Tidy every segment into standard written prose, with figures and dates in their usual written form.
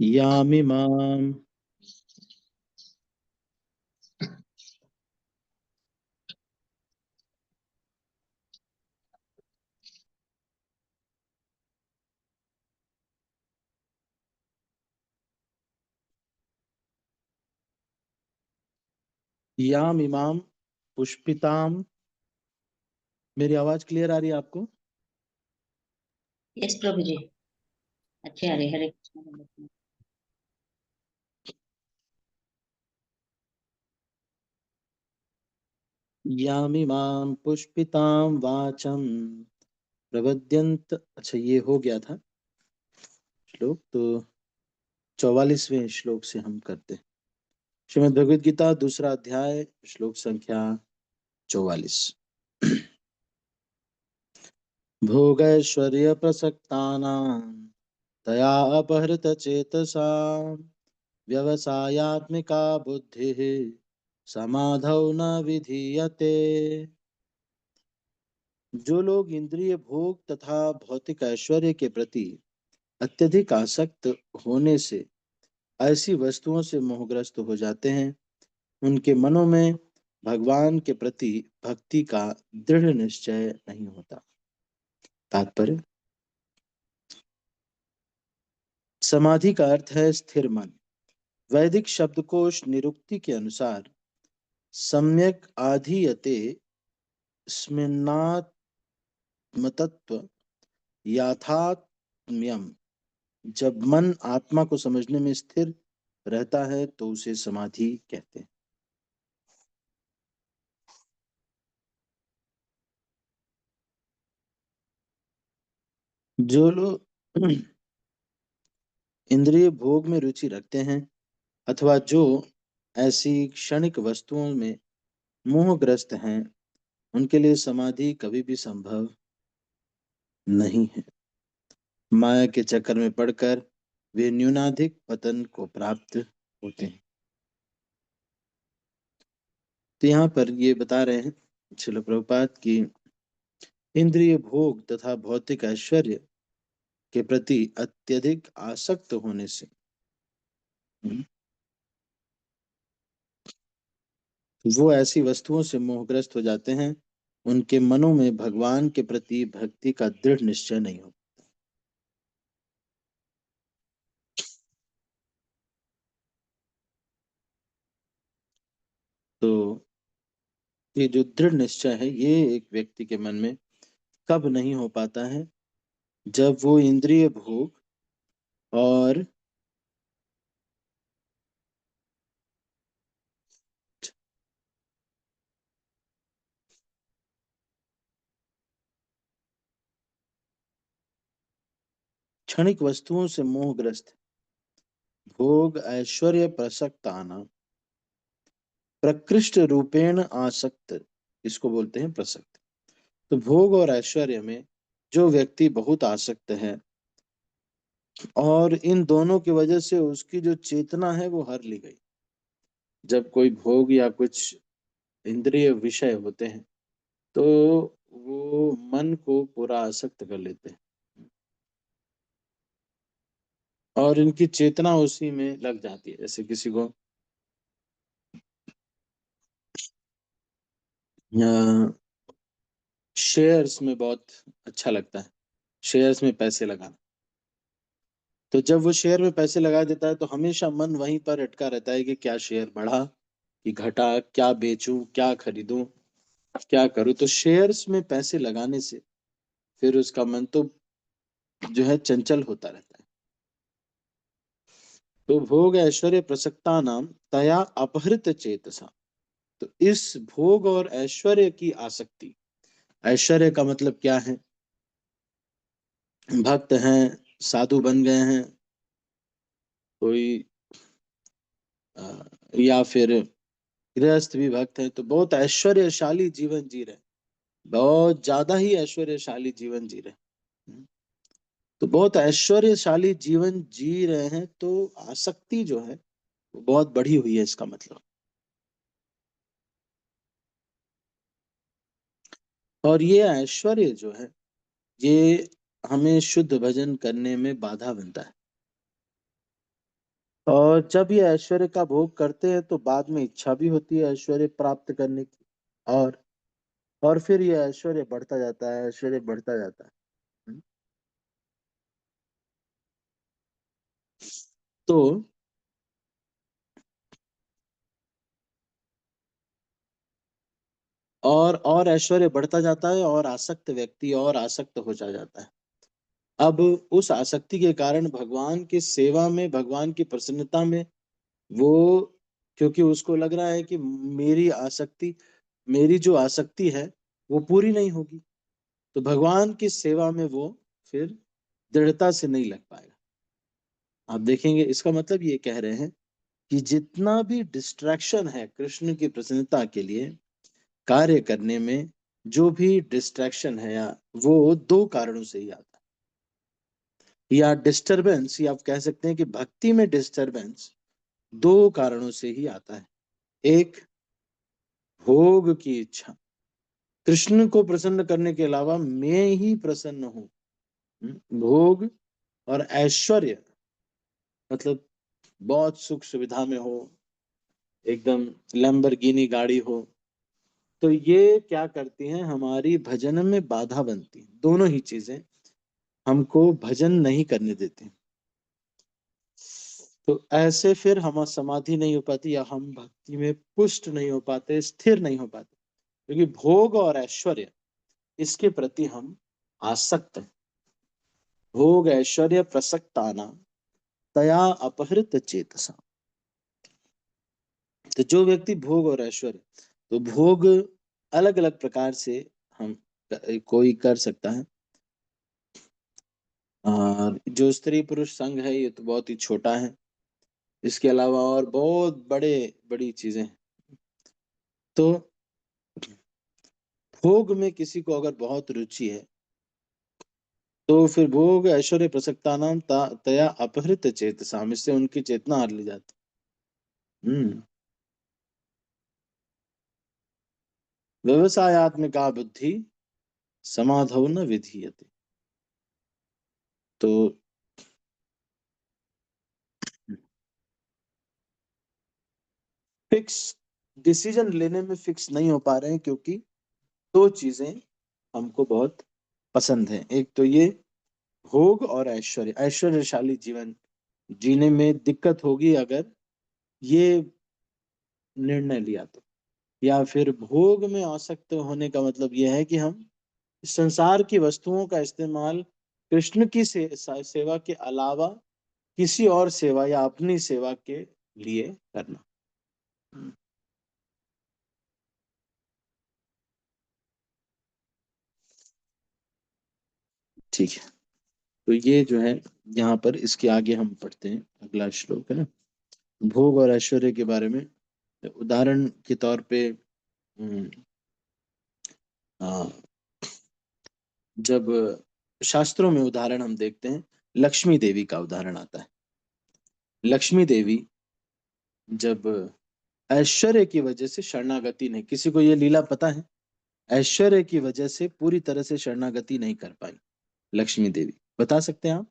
यामिमाम् यामिमाम पुष्पिताम। मेरी आवाज क्लियर आ रही है आपको? यस प्रभु जी। अच्छे हरे हरे कृष्ण। यामिमाम पुष्पिताम वाचम प्रवद्यंत। अच्छा, ये हो गया था श्लोक, तो 44वें श्लोक से हम करते हैं। श्रीमद् भगवद गीता दूसरा अध्याय, श्लोक संख्या 44। भोगैश्वर्य प्रसक्तानां तया अपहृत चेतसा व्यवसायात्मिका बुद्धिः समाधौ न विधीयते। जो लोग इंद्रिय भोग तथा भौतिक ऐश्वर्य के प्रति अत्यधिक आसक्त होने से ऐसी वस्तुओं से मोहग्रस्त हो जाते हैं, उनके मनों में भगवान के प्रति भक्ति का दृढ़ निश्चय नहीं होता। तात्पर्य: समाधि का अर्थ है स्थिर मन। वैदिक शब्दकोश निरुक्ति के अनुसार सम्यक आधीयते स्मिन्नात्मतत्व याथात्म्यम। जब मन आत्मा को समझने में स्थिर रहता है तो उसे समाधि कहते हैं। जो लोग इंद्रिय भोग में रुचि रखते हैं अथवा जो ऐसी क्षणिक वस्तुओं में मोहग्रस्त हैं, उनके लिए समाधि कभी भी संभव नहीं है। माया के चक्कर में पड़कर वे न्यूनाधिक पतन को प्राप्त होते हैं। तो यहाँ पर ये बता रहे हैं श्रील प्रभुपाद की इंद्रिय भोग तथा भौतिक ऐश्वर्य के प्रति अत्यधिक आसक्त होने से वो ऐसी वस्तुओं से मोहग्रस्त हो जाते हैं, उनके मनों में भगवान के प्रति भक्ति का दृढ़ निश्चय नहीं होता। तो ये जो दृढ़ निश्चय है, ये एक व्यक्ति के मन में कब नहीं हो पाता है? जब वो इंद्रिय भोग और क्षणिक वस्तुओं से मोहग्रस्त, भोग ऐश्वर्य प्रसक्ताना, प्रकृष्ट रूपेण आसक्त, इसको बोलते हैं प्रसक्त। तो भोग और ऐश्वर्य में जो व्यक्ति बहुत आसक्त है और इन दोनों की वजह से उसकी जो चेतना है वो हर ली गई। जब कोई भोग या कुछ इंद्रिय विषय होते हैं तो वो मन को पूरा आसक्त कर लेते हैं और इनकी चेतना उसी में लग जाती है। जैसे किसी को शेयर्स में बहुत अच्छा लगता है, शेयर्स में पैसे लगाना। तो जब वो शेयर में पैसे लगा देता है तो हमेशा मन वहीं पर अटका रहता है कि क्या शेयर बढ़ा कि घटा, क्या बेचूं, क्या खरीदूं, क्या करूं। तो शेयर्स में पैसे लगाने से फिर उसका मन तो जो है चंचल होता रहता है। तो भोग ऐश्वर्य प्रसक्ता नाम तया अपहृत चेतसा। तो इस भोग और ऐश्वर्य की आसक्ति, ऐश्वर्य का मतलब क्या है? भक्त हैं, साधु बन गए हैं कोई, या फिर गृहस्थ भी भक्त है, तो बहुत ऐश्वर्यशाली जीवन जी रहे, बहुत ज्यादा ही ऐश्वर्यशाली जीवन जी रहे हैं। तो बहुत ऐश्वर्यशाली जीवन जी रहे हैं तो आसक्ति जो है वो बहुत बढ़ी हुई है, इसका मतलब। और ये ऐश्वर्य जो है ये हमें शुद्ध भजन करने में बाधा बनता है। और जब ये ऐश्वर्य का भोग करते हैं तो बाद में इच्छा भी होती है ऐश्वर्य प्राप्त करने की। और और फिर ये ऐश्वर्य बढ़ता जाता है, ऐश्वर्य बढ़ता जाता है। हम्म। तो और ऐश्वर्य बढ़ता जाता है और आसक्त व्यक्ति और आसक्त हो जाता है। अब उस आसक्ति के कारण भगवान की सेवा में, भगवान की प्रसन्नता में वो, क्योंकि उसको लग रहा है कि मेरी जो आसक्ति है वो पूरी नहीं होगी, तो भगवान की सेवा में वो फिर दृढ़ता से नहीं लग पाएगा। आप देखेंगे, इसका मतलब ये कह रहे हैं कि जितना भी डिस्ट्रैक्शन है कृष्ण की प्रसन्नता के लिए कार्य करने में, जो भी डिस्ट्रैक्शन है या वो दो कारणों से ही आता है, या डिस्टरबेंस, या आप कह सकते हैं कि भक्ति में डिस्टरबेंस दो कारणों से ही आता है। एक, भोग की इच्छा, कृष्ण को प्रसन्न करने के अलावा मैं ही प्रसन्न हूं। भोग और ऐश्वर्य, मतलब बहुत सुख सुविधा में हो, एकदम लैम्बोर्गिनी गाड़ी हो, तो ये क्या करती हैं, हमारी भजन में बाधा बनती हैं। दोनों ही चीजें हमको भजन नहीं करने देती। तो ऐसे फिर हम समाधि नहीं हो पाती, या हम भक्ति में पुष्ट नहीं हो पाते, स्थिर नहीं हो पाते, क्योंकि भोग और ऐश्वर्य इसके प्रति हम आसक्त हैं। भोग ऐश्वर्य प्रसक्ताना तया अपहृत चेतसा। तो जो व्यक्ति भोग और ऐश्वर्य, तो भोग अलग अलग प्रकार से हम कोई कर सकता है। और जो स्त्री पुरुष संघ है ये तो बहुत ही छोटा है, इसके अलावा और बहुत बड़े बड़ी चीजें हैं। तो भोग में किसी को अगर बहुत रुचि है, तो फिर भोग ऐश्वर्य प्रसक्ता नाम तया अपहृत चेतसाम, इससे उनकी चेतना हार ली जाती। हम्म। व्यवसायत्मिका बुद्धि समाधौ न विधीयते। तो फिक्स डिसीजन लेने में फिक्स नहीं हो पा रहे हैं, क्योंकि दो चीजें हमको बहुत पसंद है। एक तो ये भोग और ऐश्वर्य, ऐश्वर्यशाली जीवन जीने में दिक्कत होगी अगर ये निर्णय लिया तो। या फिर भोग में आसक्त होने का मतलब यह है कि हम संसार की वस्तुओं का इस्तेमाल कृष्ण की सेवा के अलावा किसी और सेवा या अपनी सेवा के लिए करना। ठीक है। तो ये जो है, यहाँ पर इसके आगे हम पढ़ते हैं, अगला श्लोक है ना, भोग और ऐश्वर्य के बारे में उदाहरण के तौर पे। हम्म, आ, जब शास्त्रों में उदाहरण हम देखते हैं, लक्ष्मी देवी का उदाहरण आता है। लक्ष्मी देवी जब ऐश्वर्य की वजह से शरणागति नहीं, किसी को ये लीला पता है, ऐश्वर्य की वजह से पूरी तरह से शरणागति नहीं कर पाई लक्ष्मी देवी, बता सकते हैं आप?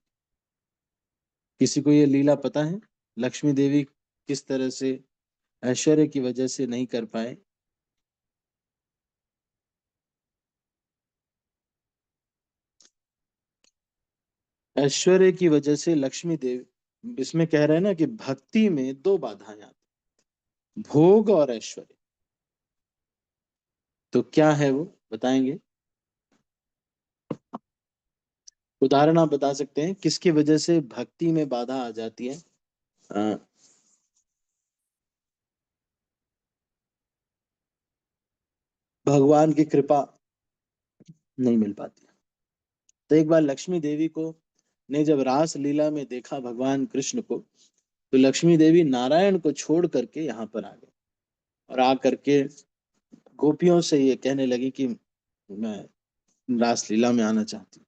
किसी को ये लीला पता है, लक्ष्मी देवी किस तरह से ऐश्वर्य की वजह से नहीं कर पाए? ऐश्वर्य की वजह से लक्ष्मी देवी, इसमें कह रहे हैं ना कि भक्ति में दो बाधाएं आती, भोग और ऐश्वर्य। तो क्या है वो, बताएंगे? उदाहरण आप बता सकते हैं किसकी वजह से भक्ति में बाधा आ जाती है? अ, भगवान की कृपा नहीं मिल पाती। तो एक बार लक्ष्मी देवी को ने जब रास लीला में देखा भगवान कृष्ण को, तो लक्ष्मी देवी नारायण को छोड़ करके यहाँ पर आ गई, और आ करके गोपियों से ये कहने लगी कि मैं रास लीला में आना चाहती हूँ।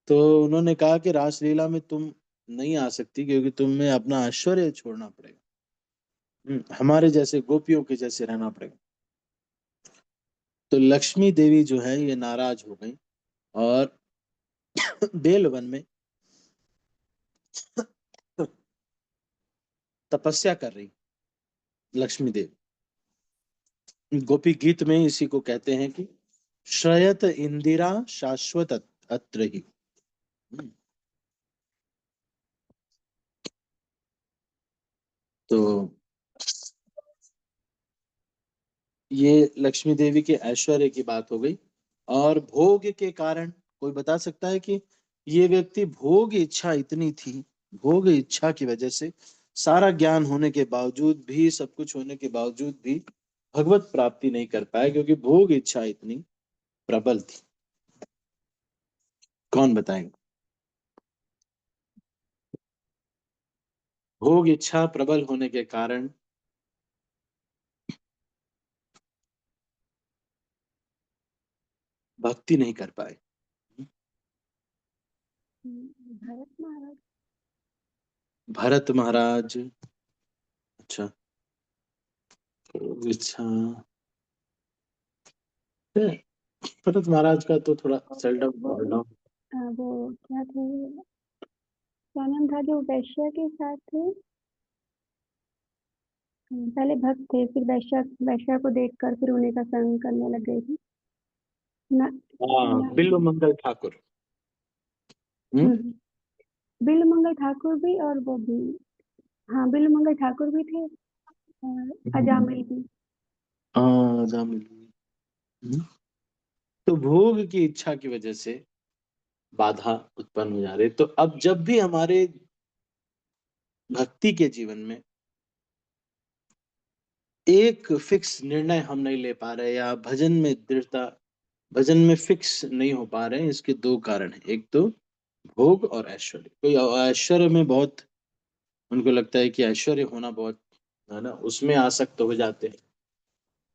तो उन्होंने कहा कि रास लीला में तुम नहीं आ सकती, क्योंकि तुम्हें अपना ऐश्वर्य छोड़ना पड़ेगा। हमारे जैसे गोपियों के जैसे रहना पड़ेगा। तो लक्ष्मी देवी जो है ये नाराज हो गई, और बेलवन में तपस्या कर रही लक्ष्मी देवी। गोपी गीत में इसी को कहते हैं कि श्रयत इंदिरा शाश्वत अत्र ही। तो ये लक्ष्मी देवी के ऐश्वर्य की बात हो गई। और भोग के कारण कोई बता सकता है कि ये व्यक्ति भोग इच्छा इतनी थी, भोग इच्छा की वजह से सारा ज्ञान होने के बावजूद भी, सब कुछ होने के बावजूद भी भगवत प्राप्ति नहीं कर पाया, क्योंकि भोग इच्छा इतनी प्रबल थी। कौन बताएंगे? भोग इच्छा प्रबल होने के कारण भक्ति नहीं कर पाए। भरत महाराज। भरत महाराज। अच्छा, भोग इच्छा, भरत महाराज का तो थोड़ा सेल डाउन। वो क्या थे, क्या नाम था जो वैश्य के साथ थे? पहले भक्त थे, फिर वैश्य वैश्य को देखकर फिर उन्हीं का संग करने लग गई थी ना। हाँ, बिल्व मंगल ठाकुर। बिल्व मंगल ठाकुर भी और वो भी। हाँ, बिल्व मंगल ठाकुर भी थे और अजामिल भी। हाँ, जामिल। तो भोग की इच्छा की वजह से बाधा उत्पन्न हो जा रही। तो अब जब भी हमारे भक्ति के जीवन में एक फिक्स निर्णय हम नहीं ले पा रहे, या भजन में दृढ़ता, भजन में फिक्स नहीं हो पा रहे हैं, इसके दो कारण हैं। एक तो भोग और ऐश्वर्य। कोई ऐश्वर्य में बहुत, उनको लगता है कि ऐश्वर्य होना बहुत, है ना, उसमें आसक्त हो जाते हैं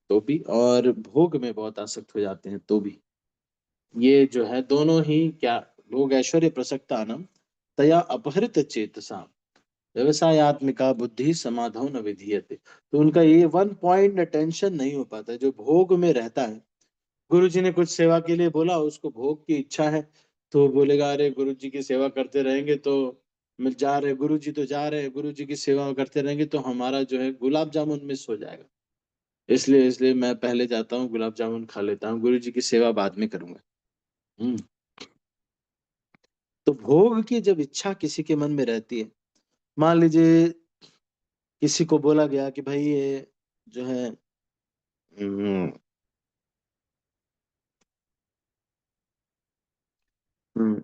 तो भी, और भोग में बहुत आसक्त हो जाते हैं तो भी। ये जो है दोनों ही क्या, भोग ऐश्वर्य प्रसक्तानम तया अपहृत चेतसा व्यवसायत्मिका बुद्धि समाधौ न विधीयते। तो उनका ये वन पॉइंट अटेंशन नहीं हो पाता जो भोग में रहता है। गुरु जी ने कुछ सेवा के लिए बोला, उसको भोग की इच्छा है, तो वो बोलेगा अरे गुरु जी की सेवा करते रहेंगे तो मिल जा रहे, गुरु जी तो जा रहे हैं, गुरु जी की सेवा करते रहेंगे तो हमारा जो है गुलाब जामुन मिस हो जाएगा, इसलिए इसलिए मैं पहले जाता हूँ गुलाब जामुन खा लेता हूँ, गुरु जी की सेवा बाद में करूंगा। हम्म। तो भोग की जब इच्छा किसी के मन में रहती है, मान लीजिए किसी को बोला गया कि भाई ये जो है हम्म, हम्म,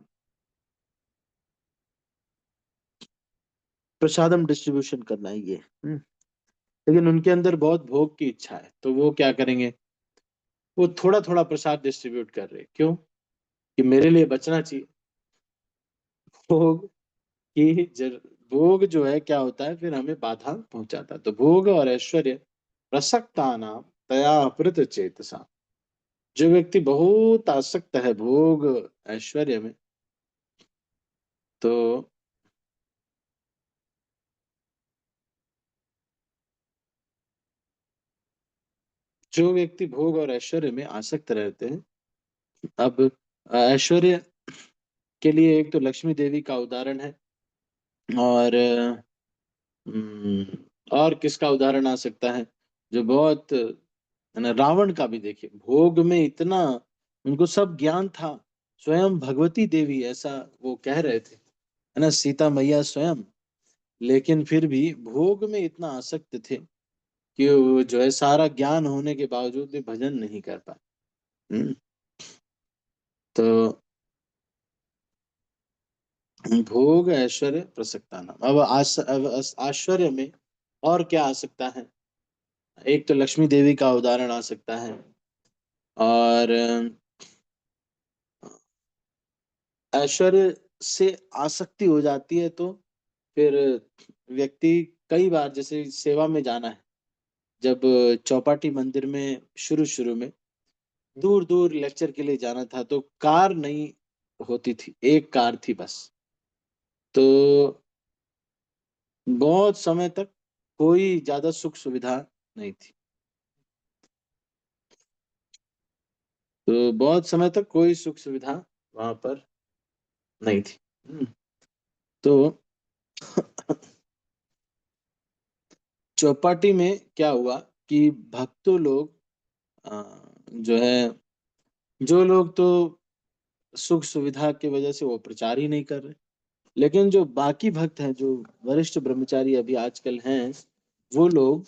प्रसादम डिस्ट्रीब्यूशन करना है ये। लेकिन उनके अंदर बहुत भोग की इच्छा है, तो वो क्या करेंगे, वो थोड़ा थोड़ा प्रसाद डिस्ट्रीब्यूट कर रहे हैं। क्यों? कि मेरे लिए बचना चाहिए। भोग की जर भोग जो है क्या होता है, फिर हमें बाधा पहुंचाता है। तो भोग और ऐश्वर्य प्रसक्ता नाम तया अपृत चेतसा। जो व्यक्ति बहुत आसक्त है भोग ऐश्वर्य में, तो जो व्यक्ति भोग और ऐश्वर्य में आसक्त रहते हैं, अब ऐश्वर्य के लिए एक तो लक्ष्मी देवी का उदाहरण है, और और किसका उदाहरण आ सकता है जो बहुत, है ना, रावण का भी देखिए, भोग में इतना उनको सब ज्ञान था, स्वयं भगवती देवी ऐसा वो कह रहे थे, है ना, सीता मैया स्वयं, लेकिन फिर भी भोग में इतना आसक्त थे कि वो जो है सारा ज्ञान होने के बावजूद भी भजन नहीं कर पाए। हम्म, तो भोग ऐश्वर्य प्रसक्ता नाम। अब ऐश्वर्य में और क्या आ सकता है? एक तो लक्ष्मी देवी का उदाहरण आ सकता है, और ऐश्वर्य से आसक्ति हो जाती है तो फिर व्यक्ति कई बार, जैसे सेवा में जाना है, जब चौपाटी मंदिर में शुरू शुरू में दूर दूर लेक्चर के लिए जाना था, तो कार नहीं होती थी, एक कार थी बस। तो बहुत समय तक कोई ज्यादा सुख सुविधा नहीं थी, तो बहुत समय तक कोई सुख सुविधा वहां पर नहीं थी। तो चौपाटी में क्या हुआ कि भक्तों लोग जो है, जो लोग तो सुख सुविधा की वजह से वो प्रचार ही नहीं कर रहे, लेकिन जो बाकी भक्त हैं, जो वरिष्ठ ब्रह्मचारी अभी आजकल हैं, वो लोग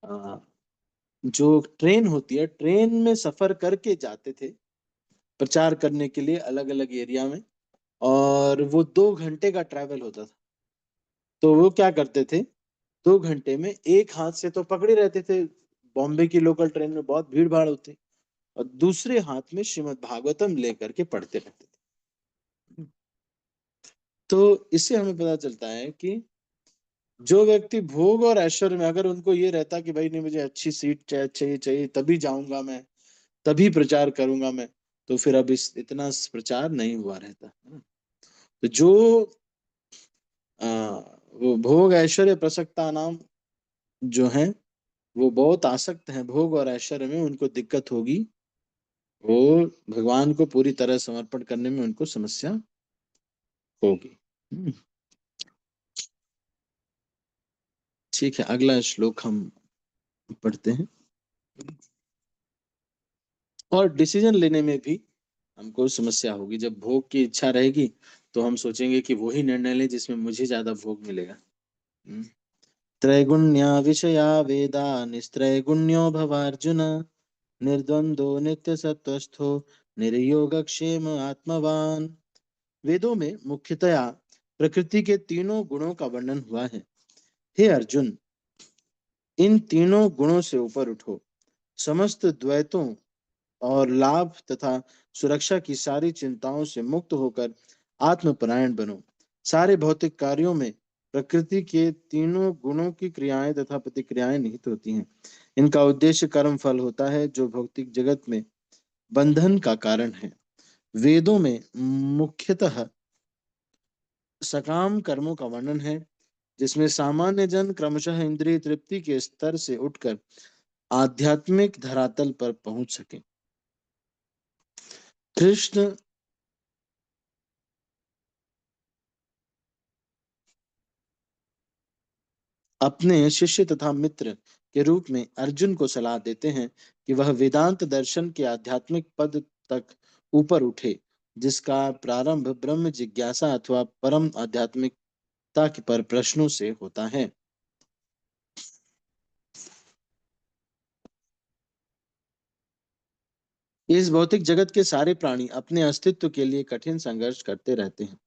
अ, जो ट्रेन होती है, ट्रेन में सफर करके जाते थे प्रचार करने के लिए अलग अलग एरिया में। और वो 2 घंटे का ट्रैवल होता था। तो वो क्या करते थे, 2 घंटे में एक हाथ से तो पकड़े रहते थे, बॉम्बे की लोकल ट्रेन में बहुत भीड़ भाड़ होती, और दूसरे हाथ में श्रीमद् भागवतम लेकर के पढ़ते रहते थे। तो इससे हमें पता चलता है कि जो व्यक्ति भोग और ऐश्वर्य में, अगर उनको ये रहता कि भाई नहीं, मुझे अच्छी सीट चाहिए चाहिए तभी जाऊंगा मैं, तभी प्रचार करूंगा मैं, तो फिर अब इस इतना प्रचार नहीं हुआ रहता, है ना। तो जो आ, वो भोग ऐश्वर्य प्रसक्ता नाम जो है, वो बहुत आसक्त हैं भोग और ऐश्वर्य में, उनको दिक्कत होगी, वो भगवान को पूरी तरह समर्पण करने में उनको समस्या होगी। हम्म, ठीक है, अगला श्लोक हम पढ़ते हैं। और डिसीजन लेने में भी हमको समस्या होगी, जब भोग की इच्छा रहेगी तो हम सोचेंगे कि वही निर्णय ले जिसमें मुझे ज्यादा भोग मिलेगा। हम्म। त्रैगुण्या विषया वेदा निस्त्रैगुण्यो भवार्जुन, निर्द्वंदो नित्य सत्वस्थो निर्योगक्षेम आत्मवान। वेदों में मुख्यतया प्रकृति के तीनों गुणों का वर्णन हुआ है। हे अर्जुन, इन तीनों गुणों से ऊपर उठो, समस्त द्वैतों और लाभ तथा सुरक्षा की सारी चिंताओं से मुक्त होकर आत्मपरायण बनो। सारे भौतिक कार्यों में प्रकृति के तीनों गुणों की क्रियाएं तथा प्रतिक्रियाएं निहित होती हैं। इनका उद्देश्य कर्म फल होता है, जो भौतिक जगत में बंधन का कारण है। वेदों में मुख्यतः सकाम कर्मों का वर्णन है, जिसमें सामान्य जन क्रमशः इंद्रिय तृप्ति के स्तर से उठकर आध्यात्मिक धरातल पर पहुंच सके। कृष्ण अपने शिष्य तथा मित्र के रूप में अर्जुन को सलाह देते हैं कि वह वेदांत दर्शन के आध्यात्मिक पद तक ऊपर उठे, जिसका प्रारंभ ब्रह्म जिज्ञासा अथवा परम आध्यात्मिकता के पर प्रश्नों से होता है। इस भौतिक जगत के सारे प्राणी अपने अस्तित्व के लिए कठिन संघर्ष करते रहते हैं।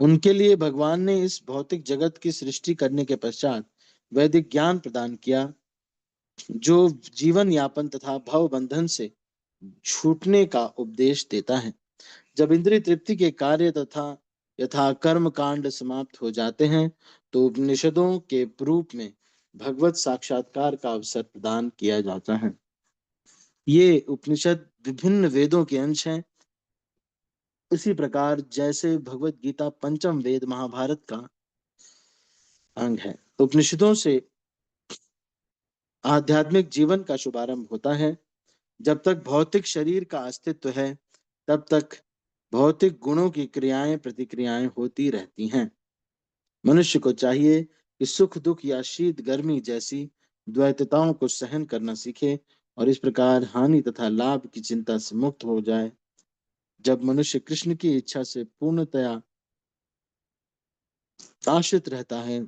उनके लिए भगवान ने इस भौतिक जगत की सृष्टि करने के पश्चात वैदिक ज्ञान प्रदान किया, जो जीवन यापन तथा भव बंधन से छूटने का उपदेश देता है। जब इंद्रिय तृप्ति के कार्य तथा यथा कर्म कांड समाप्त हो जाते हैं, तो उपनिषदों के रूप में भगवत साक्षात्कार का अवसर प्रदान किया जाता है। ये उपनिषद विभिन्न वेदों के अंश हैं। इसी प्रकार जैसे भगवत गीता पंचम वेद महाभारत का अंग है, उपनिषदों से आध्यात्मिक जीवन का शुभारंभ होता है। जब तक भौतिक शरीर का अस्तित्व है, तब तक भौतिक गुणों की क्रियाएं प्रतिक्रियाएं होती रहती हैं। मनुष्य को चाहिए कि सुख दुख या शीत गर्मी जैसी द्वैतताओं को सहन करना सीखे, और इस प्रकार हानि तथा लाभ की चिंता से मुक्त हो जाए। जब मनुष्य कृष्ण की इच्छा से पूर्णतया आश्रित रहता है,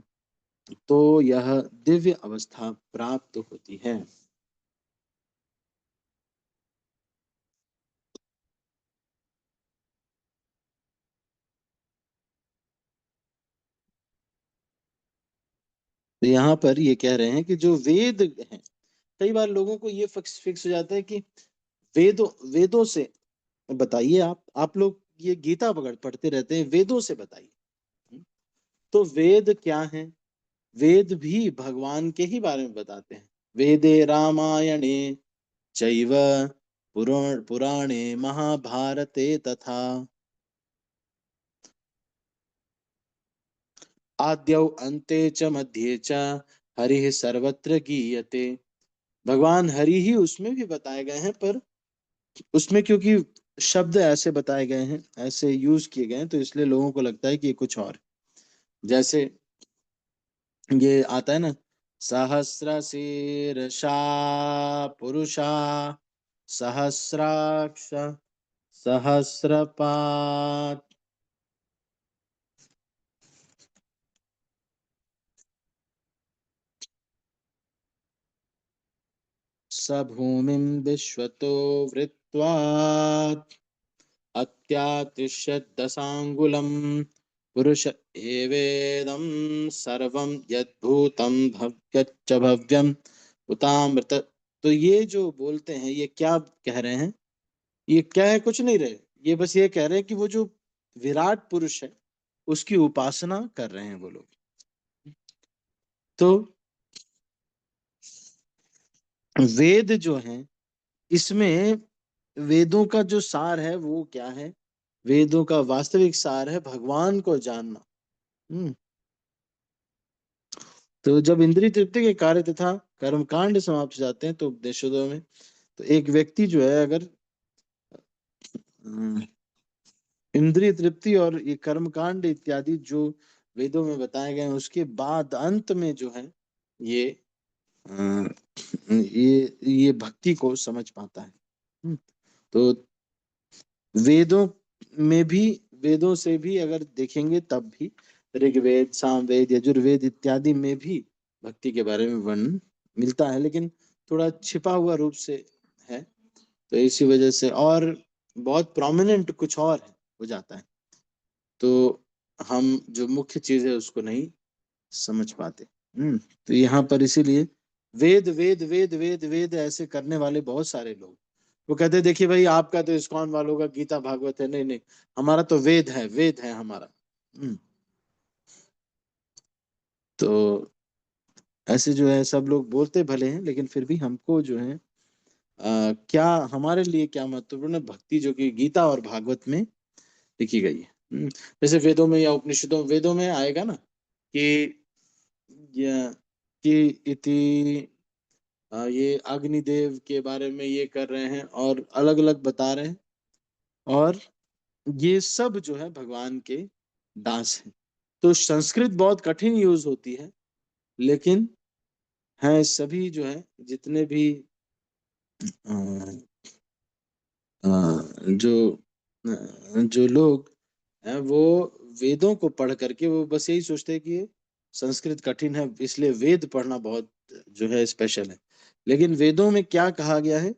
तो यह दिव्य अवस्था प्राप्त होती है। तो यहाँ पर ये कह रहे हैं कि जो वेद हैं, कई बार लोगों को ये फिक्स फिक्स हो जाता है कि वेदों वेदों से बताइए, आप लोग ये गीता पकड़ पढ़ते रहते हैं, वेदों से बताइए। तो वेद क्या है? वेद भी भगवान के ही बारे में बताते हैं। वेदे रामायणे चैव पुराणे महाभारते तथा आद्यौ अन्ते च मध्ये च हरिः सर्वत्र गीयते। भगवान हरि ही उसमें भी बताए गए हैं, पर उसमें क्योंकि शब्द ऐसे बताए गए हैं, ऐसे यूज किए गए हैं, तो इसलिए लोगों को लगता है कि ये कुछ और। जैसे ये आता है ना, सहस्रशीर्षा पुरुषा सहस्राक्ष सहस्रपात् स भूमिं विश्वतो वृत्वात् अत्यातिष्यत् दशांगुलम् पुरुष एवेदं सर्वं यद्भूतं भव्यच्च भव्यम् उतामृत। तो ये जो बोलते हैं ये क्या कह रहे हैं? ये क्या है? कुछ नहीं रहे, ये बस ये कह रहे हैं कि वो जो विराट पुरुष है उसकी उपासना कर रहे हैं वो लोग। तो वेद जो है, इसमें वेदों का जो सार है वो क्या है? वेदों का वास्तविक सार है भगवान को जानना। हम्म। तो जब इंद्रिय तृप्ति के कार्य तथा कर्मकांड समाप्त हो जाते हैं तो उपनिषदों में, तो एक व्यक्ति जो है अगर अम, इंद्रिय तृप्ति और ये कर्मकांड इत्यादि जो वेदों में बताए गए हैं उसके बाद अंत में जो है ये ये भक्ति को समझ पाता है। तो वेदों में भी, वेदों से भी अगर देखेंगे तब भी ऋग्वेद, सामवेद, यजुर्वेद इत्यादि में भी भक्ति के बारे में वर्णन मिलता है, लेकिन थोड़ा छिपा हुआ रूप से है। तो इसी वजह से और बहुत प्रोमिनेंट कुछ और हो जाता है, तो हम जो मुख्य चीज है उसको नहीं समझ पाते। तो यहाँ पर इसीलिए वेद वेद वेद वेद वेद ऐसे करने वाले बहुत सारे लोग, वो कहते हैं देखिए भाई आपका तो इस्कॉन वालों का गीता भागवत है, नहीं नहीं हमारा तो वेद है, वेद है हमारा। तो ऐसे जो है सब लोग बोलते भले हैं, लेकिन फिर भी हमको जो है क्या हमारे लिए क्या महत्वपूर्ण है? भक्ति जो कि गीता और भागवत में लिखी गई है। जैसे वेदों में या उपनिषदों, वेदों में आएगा ना कि ये कि इति ये अग्निदेव के बारे में ये कर रहे हैं और अलग अलग बता रहे हैं, और ये सब जो है भगवान के दास हैं। तो संस्कृत बहुत कठिन यूज होती है, लेकिन है सभी जो है जितने भी अ, अ, जो जो लोग हैं वो वेदों को पढ़ करके वो बस यही सोचते हैं कि ये संस्कृत कठिन है इसलिए वेद पढ़ना बहुत जो है स्पेशल है। लेकिन वेदों में क्या कहा गया है?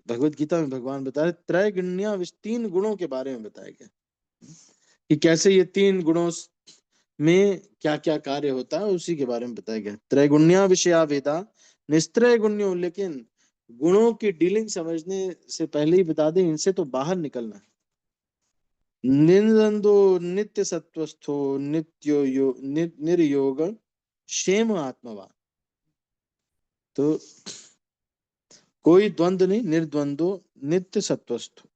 भगवत गीता में भगवान बता रहे त्रैगुण्या, तीन गुणों के बारे में बताया गया कि कैसे ये तीन गुणों में क्या क्या कार्य होता है, उसी के बारे में बताया गया। त्रैगुण्या विषया वेदा निस्त्रय गुण्यो, लेकिन गुणों की डीलिंग समझने से पहले ही बता दें इनसे तो बाहर निकलना है। निंदो नित्य सत्वस्थो निर्योग क्षेम आत्मवान। तो कोई द्वंद्व नहीं, निर्द्वंदो नित्य सत्वस्थो।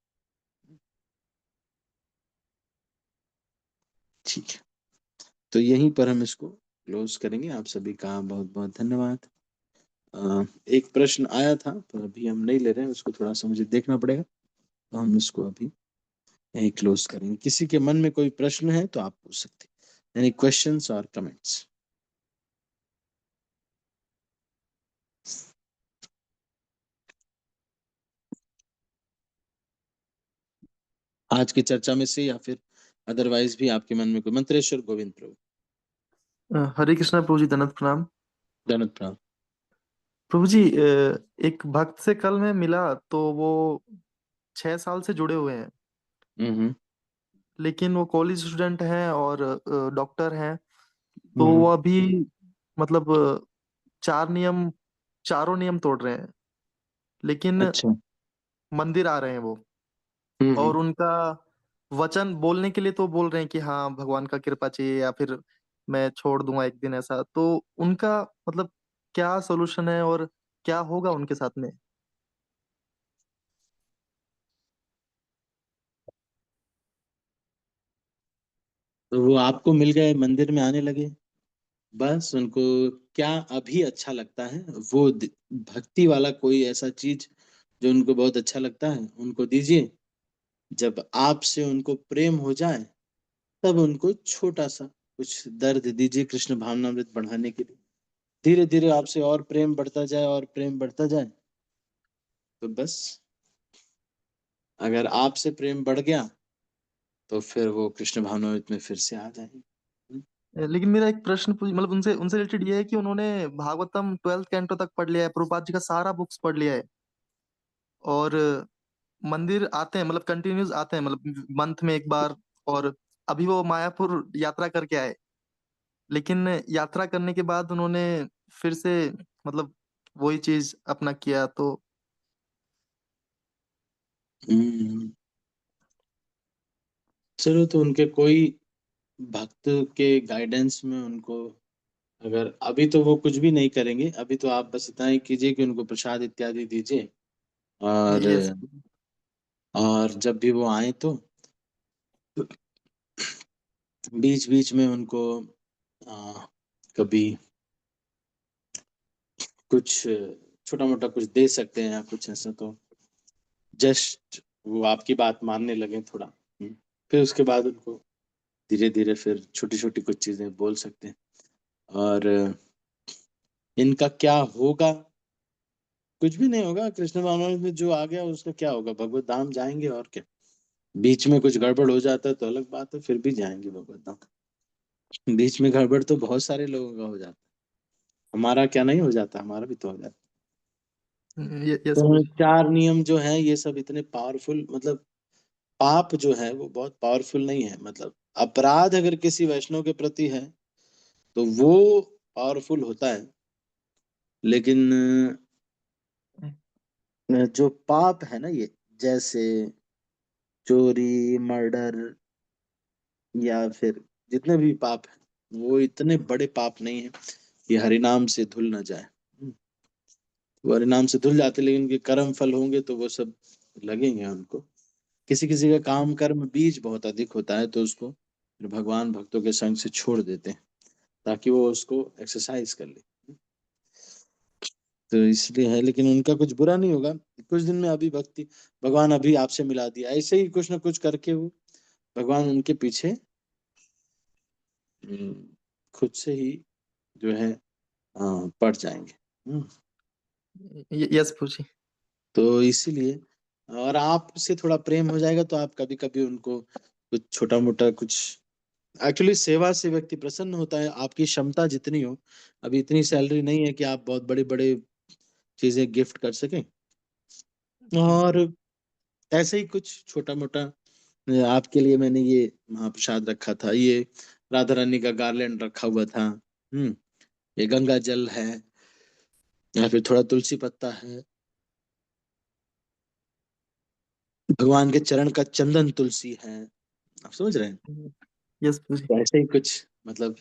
ठीक है, तो यहीं पर हम इसको क्लोज करेंगे। आप सभी का बहुत बहुत धन्यवाद। एक प्रश्न आया था पर अभी हम नहीं ले रहे हैं उसको, थोड़ा सा मुझे देखना पड़ेगा, तो हम इसको अभी यहीं क्लोज करेंगे। किसी के मन में कोई प्रश्न है तो आप पूछ सकते हैं, एनी क्वेश्चंस और कमेंट्स। आज की चर्चा में से या फिर अदरवाइज भी आपके मन में कोई? मंत्रेश्वर गोविंद प्रभु। हरे कृष्णा प्रभु जी, दंडवत प्रणाम। दंडवत प्रणाम। प्रभु जी, एक भक्त से कल मैं मिला तो वो 6 साल से जुड़े हुए हैं, हम्म लेकिन वो कॉलेज स्टूडेंट हैं और डॉक्टर हैं। तो हम्म वो अभी मतलब 4 नियम, चारों नियम तोड़ रहे हैं, लेकिन अच्छा। मंदिर आ रहे हैं वो। हम्म। और उनका वचन बोलने के लिए तो बोल रहे हैं कि हाँ भगवान का कृपा चाहिए या फिर मैं छोड़ दूंगा एक दिन, ऐसा। तो उनका मतलब क्या सोल्यूशन है और क्या होगा उनके साथ में? तो वो आपको मिल गए, मंदिर में आने लगे, बस उनको क्या अभी अच्छा लगता है वो भक्ति वाला कोई ऐसा चीज जो उनको बहुत अच्छा लगता है उनको दीजिए। जब आपसे उनको प्रेम हो जाए तब उनको छोटा सा कुछ दर्द दीजिए कृष्ण भावनामृत बढ़ाने के लिए। धीरे धीरे आपसे और प्रेम बढ़ता जाए और प्रेम बढ़ता जाए, तो बस अगर आपसे प्रेम बढ़ गया तो फिर वो कृष्ण भावनामृत में फिर से आ जाएंगे। लेकिन मेरा एक प्रश्न मतलब उनसे उनसे रिलेटेड ये है कि उन्होंने भागवतम 12th कैंटो तक पढ़ लिया है, प्रभुपाद जी का सारा बुक्स पढ़ लिया है, और मंदिर आते हैं, मतलब कंटिन्यूस आते हैं, मतलब मंथ में एक बार। और अभी वो मायापुर यात्रा करके आए, लेकिन यात्रा करने के बाद उन्होंने फिर से मतलब वही चीज अपना किया। तो हम्म, चलो, तो उनके कोई भक्त के गाइडेंस में उनको, अगर अभी तो वो कुछ भी नहीं करेंगे, अभी तो आप बस इतना ही कीजिए कि उनको प्रसाद इत्यादि दीजिए, और यस। जब भी वो आए तो बीच बीच में उनको कभी कुछ छोटा मोटा कुछ दे सकते हैं या कुछ ऐसा, तो जस्ट वो आपकी बात मानने लगे थोड़ा। फिर उसके बाद उनको धीरे धीरे फिर छोटी छोटी कुछ चीजें बोल सकते हैं। और इनका क्या होगा, कुछ भी नहीं होगा। कृष्ण भावनामृत में जो आ गया उसका क्या होगा, भगवत धाम जाएंगे और क्या। बीच में कुछ गड़बड़ हो जाता है तो अलग बात है, फिर भी जाएंगे भगवत धाम। बीच में गड़बड़ तो बहुत सारे लोगों का हो जाता है, हमारा क्या नहीं हो जाता, हमारा भी तो हो जाता है। यस तो पूजी। चार नियम जो है ये सब इतने पावरफुल, मतलब पाप जो है वो बहुत पावरफुल नहीं है, मतलब अपराध अगर किसी वैष्णव के प्रति है तो वो पावरफुल होता है, लेकिन जो पाप है ना ये, जैसे चोरी, मर्डर, या फिर जितने भी पाप हैं, वो इतने बड़े पाप नहीं है कि हरिनाम से धुल ना जाए। वो हरिनाम से धुल जाते, लेकिन उनके कर्म फल होंगे तो वो सब लगेंगे उनको। किसी किसी का काम कर्म बीज बहुत अधिक होता है तो उसको फिर भगवान भक्तों के संग से छोड़ देते हैं ताकि वो उसको एक्सरसाइज कर ले। तो इसलिए है, लेकिन उनका कुछ बुरा नहीं होगा। कुछ दिन में अभी भक्ति, भगवान अभी आपसे मिला दिया, ऐसे ही कुछ ना कुछ करके वो भगवान उनके पीछे खुद से ही जो है पड़ जाएंगे। हम्म, यस पूजी। तो इसीलिए, और आपसे थोड़ा प्रेम हो जाएगा तो आप कभी कभी उनको कुछ छोटा मोटा कुछ, एक्चुअली सेवा से व्यक्ति प्रसन्न होता है। आपकी क्षमता जितनी हो, अभी इतनी सैलरी नहीं है कि आप बहुत बड़े बड़े चीजें गिफ्ट कर सकें, और ऐसे ही कुछ छोटा मोटा आपके लिए मैंने ये महाप्रसाद रखा था, ये राधा रानी का गार्लैंड रखा हुआ था। ये गंगा जल है, या फिर थोड़ा तुलसी पत्ता है, भगवान के चरण का चंदन तुलसी है। आप समझ रहे हैं। यस पूजी। तो ऐसे ही कुछ, मतलब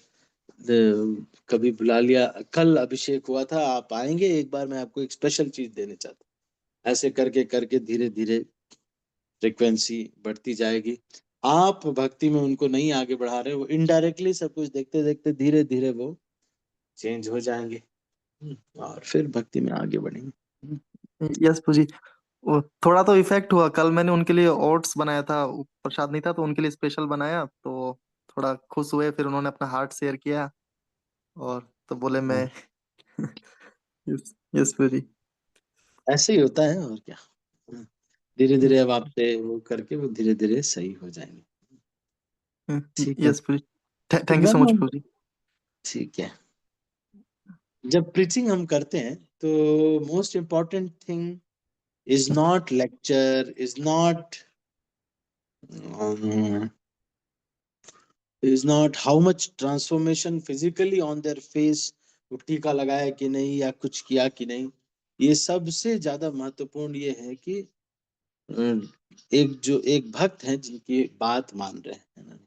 कभी बुला लिया, कल अभिषेक हुआ था, आप आएंगे एक बार, मैं आपको एक स्पेशल चीज देने चाहता हूँ। ऐसे करके करके धीरे धीरे फ्रिक्वेंसी बढ़ती जाएगी। आप भक्ति में उनको नहीं आगे बढ़ा रहे, वो इनडायरेक्टली सब कुछ देखते देखते धीरे धीरे वो चेंज हो जाएंगे। और फिर भक्ति में आगे बढ़ेंगे। यस पूजी। वो थोड़ा तो इफेक्ट हुआ, कल मैंने उनके लिए ओट्स बनाया था, वो प्रसाद नहीं था तो उनके लिए स्पेशल बनाया, तो थोड़ा खुश हुए, फिर उन्होंने अपना हार्ट शेयर किया, और तो बोले मैं। यस। यस पूजी। ऐसे ही होता है, और क्या। धीरे धीरे अब आपसे वो करके वो धीरे धीरे सही हो जाएंगे। ठीक है। यस पूजी। तो थैंक यू सो मच बस, पूजी। ठीक है। जब प्रीचिंग हम करते हैं तो most important thing is not lecture, is not how much transformation physically on their face, वो टीका लगाया कि नहीं या कुछ किया कि नहीं। ये सबसे ज्यादा महत्वपूर्ण ये है कि एक भक्त हैं जिनकी बात मान रहे हैं ना।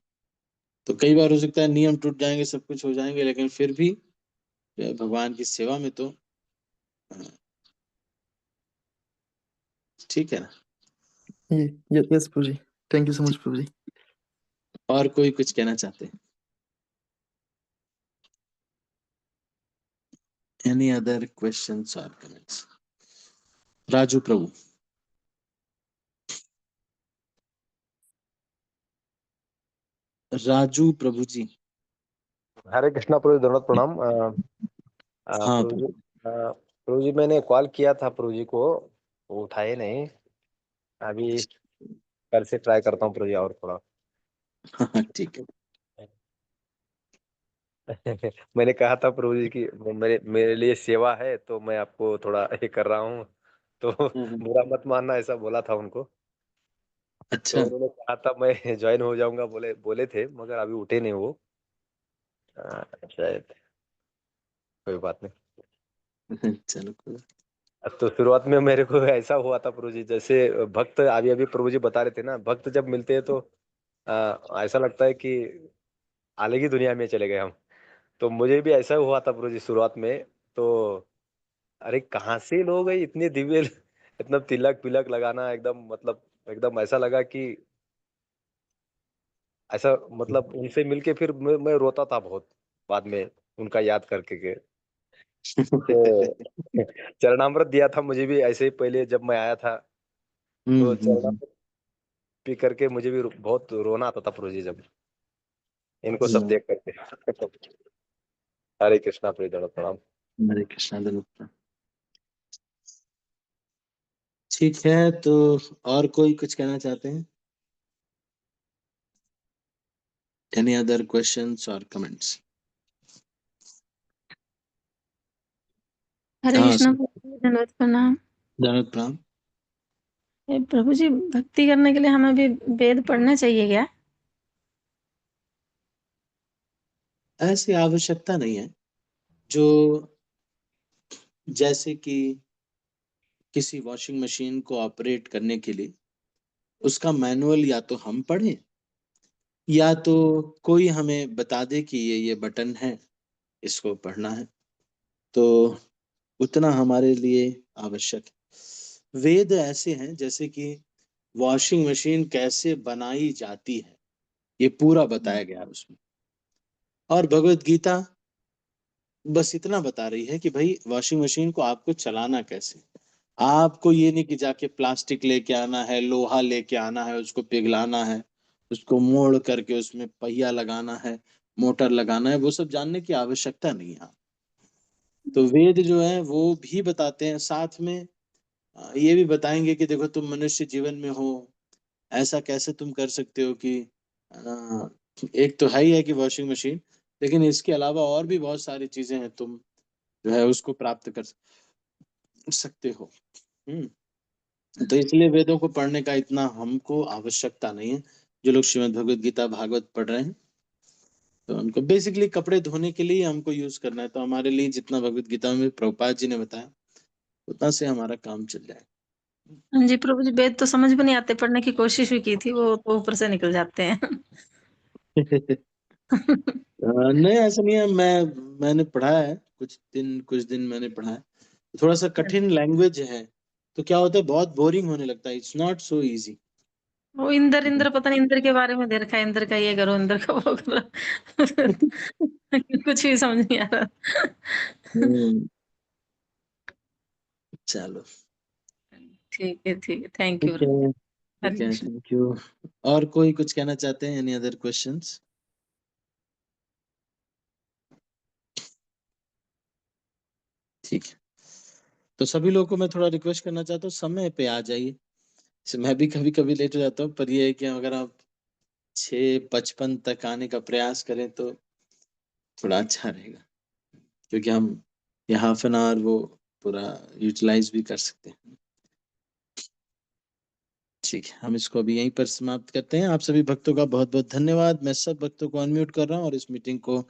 तो कई बार हो सकता है नियम टूट जाएंगे, सब कुछ हो जाएंगे, लेकिन फिर भी जो है भगवान की सेवा में तो अ, ठीक है ना। यस पूजी। थैंक यू सो मच पूजी। और कोई कुछ कहना चाहते हैं? एनी अदर क्वेश्चंस और कमेंट्स? राजू प्रभु। राजू प्रभु जी। हरे कृष्णा प्रभु, दंडवत प्रणाम। हाँ प्रभु जी, प्रभु जी मैंने कॉल किया था प्रभु जी को, वो उठाए नहीं। अभी कल से ट्राई करता हूँ प्रभु जी और थोड़ा। हाँ, ठीक है। मैंने कहा था प्रभु जी की वो मेरे मेरे लिए सेवा है, तो मैं आपको थोड़ा ये कर रहा हूँ, तो बुरा मत मानना, ऐसा बोला था उनको। अच्छा। तो उन्होंने कहा था मैं ज्वाइन हो जाऊंगा, बोले बोले थे, मगर अभी उठे नहीं वो। शायद कोई बात नहीं। चलो कोई। तो शुरुआत में मेरे को ऐसा हुआ था प्रभु जी, जैसे भक्त अभी अभी प्रभु जी बता रहे थे ना, भक्त जब मिलते हैं तो ऐसा लगता है कि अलग ही दुनिया में चले गए हम। तो मुझे भी ऐसा हुआ था प्रभु जी शुरुआत में। तो अरे कहाँ से लोग हैं इतने दिव्य, इतना तिलक पिलक लगाना, एकदम मतलब एकदम ऐसा लगा कि ऐसा मतलब उनसे मिलके फिर मैं रोता था बहुत बाद में, उनका याद करके के। तो चरणामृत दिया था मुझे भी ऐसे ही पहले जब मैं आया था, तो हम्म। चरणामृत पी करके मुझे भी बहुत रोना आता था प्रभु जी जब इनको सब हम्म। देख करके। हरे कृष्णा प्रिय प्रणाम। हरे कृष्णा धन्यवाद। ठीक है, तो और कोई कुछ कहना चाहते हैं? एनी अदर क्वेश्चंस और कमेंट्स? हरे हाँ कृष्णा सर। प्रभु जी, धन्यवाद प्रणाम। धन्यवाद प्रणाम। प्रभु जी, भक्ति करने के लिए हमें भी वेद पढ़ना चाहिए क्या? ऐसी आवश्यकता नहीं है। जो जैसे कि किसी वॉशिंग मशीन को ऑपरेट करने के लिए उसका मैनुअल या तो हम पढ़ें या तो कोई हमें बता दे कि ये बटन है, इसको पढ़ना है, तो उतना हमारे लिए आवश्यक है। वेद ऐसे हैं जैसे कि वॉशिंग मशीन कैसे बनाई जाती है, ये पूरा बताया गया है उसमें। और भगवत गीता बस इतना बता रही है कि भाई वॉशिंग मशीन को आपको चलाना कैसे। आपको ये नहीं कि जाके प्लास्टिक लेके आना है, लोहा लेके आना है, उसको पिघलाना है, उसको मोड़ करके उसमें पहिया लगाना है, मोटर लगाना है, वो सब जानने की आवश्यकता नहीं है। तो वेद जो है वो भी बताते हैं, साथ में ये भी बताएंगे कि देखो तुम मनुष्य जीवन में हो, ऐसा कैसे तुम कर सकते हो कि अ, एक तो है ही है कि वॉशिंग मशीन, लेकिन इसके अलावा और भी बहुत सारी चीजें हैं, तुम जो है उसको प्राप्त कर सकते हो। तो इसलिए वेदों को पढ़ने का इतना हमको आवश्यकता नहीं है। जो लोग श्रीमद् भगवत गीता भागवत पढ़ रहे हैं, तो उनको बेसिकली कपड़े धोने के लिए हमको यूज करना है, तो हमारे लिए जितना भगवत गीता में प्रभुपाद जी ने बताया उतना से हमारा काम चल जाए। हाँ जी प्रभु जी, वेद तो समझ में नहीं आते, पढ़ने की कोशिश भी की थी, वो तो ऊपर से निकल जाते हैं। नहीं ऐसा नहीं है। मैंने पढ़ा है, कुछ दिन मैंने पढ़ा है। थोड़ा सा कठिन लैंग्वेज है, तो क्या होता है बहुत बोरिंग होने लगता है। It's not so easy. वो इंद्र इंद्र पता नहीं, इंद्र के बारे में दे रखा है, इंद्र का ये करो, इंद्र का वो करो। कुछ भी समझ नहीं आ रहा। चलो ठीक है, ठीक है, थैंक यू। ठीक है। हरे ठीक है, कृष्ण। Thank you. और कोई कुछ कहना चाहते हैं? Any other questions? ठीक है, तो सभी लोगों को मैं थोड़ा रिक्वेस्ट करना चाहता हूँ, समय पे आ जाइए। जैसे मैं भी कभी कभी लेट हो जाता हूँ, पर ये है कि अगर आप 6:55 तक आने का प्रयास करें तो थोड़ा अच्छा रहेगा, क्योंकि हम ये हाफ एन आवर वो पूरा यूटिलाइज भी कर सकते हैं। ठीक है, हम इसको अभी यहीं पर समाप्त करते हैं। आप सभी भक्तों का बहुत बहुत धन्यवाद। मैं सब भक्तों को अनम्यूट कर रहा हूँ और इस मीटिंग को